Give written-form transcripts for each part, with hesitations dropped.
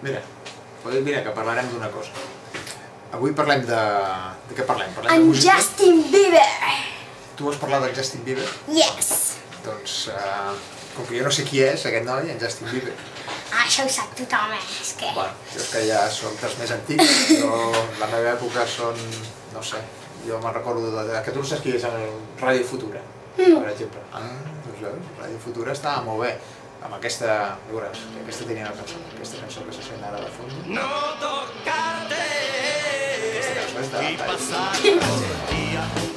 Mira, que parlarem d'una cosa. Avui parlem de què parlem? En Justin Bieber! Tu has parlat del Justin Bieber? Yes! Doncs, com que jo no sé qui és aquest noi, en Justin Bieber... Això ho sap tothom, és que... Bueno, jo és que ja soc dels més antics, però la meva època són... no sé, jo me'n recordo que tu no saps qui és el Ràdio Futura, per exemple. Doncs veus, Ràdio Futura estava molt bé. Amb aquesta, veuràs, aquesta tenia una cançó, aquesta cançó que se sent ara de fons. No tocarte. Aquesta cançó és de...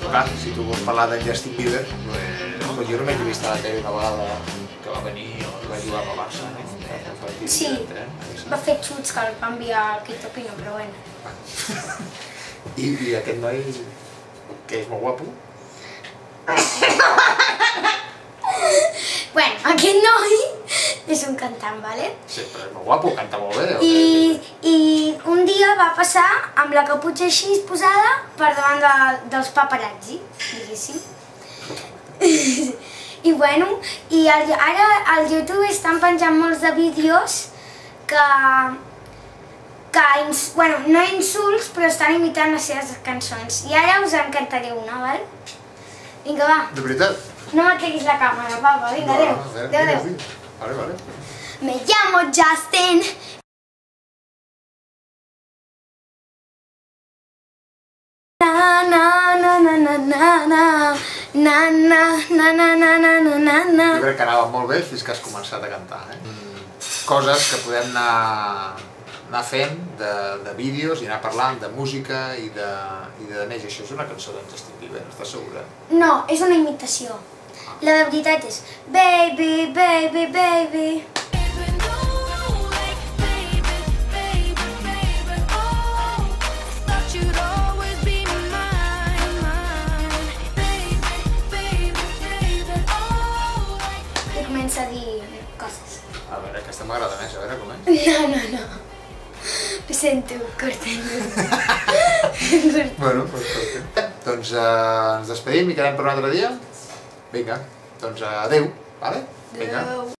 Clar, si tu vols parlar de Justin Bieber, doncs jo només he vist a la tele una vegada que va venir o va jugar amb el Barça, no? Sí, va fer xuts que el va enviar al Quito Pino, però bueno. I aquest noi, que és molt guapo? Bueno, aquest noi és un cantant, ¿vale? Sí, però és molt guapo, canta molt bé. I un dia va passar amb la caputxa així posada per davant dels paparazzi, diguéssim. I bueno, ara al YouTube estan penjant molts de vídeos que bueno, no insults, però estan imitant les seves cançons. I ara us en cantaré una, val? Vinga, va. De veritat? No me treguis la càmera, papa. Vinga, adéu. Adéu. Vale. Me llamo Justin. Na na na na na na na na na na na na na na. Jo crec que anava molt bé fins que has començat a cantar, Coses que podem anar fent de vídeos i anar parlant de música i de més. Això és una cançó d'en Justin Bieber, estàs segura? No, és una imitació. La de veritat és Baby, baby, baby. I comença a dir coses. A veure, aquesta m'agrada més, a veure com és. No. Ho sento, cortem-ho. Bueno, doncs perfecte. Doncs ens despedim i quedem per un altre dia? Vinga, doncs adeu, vale? Vinga.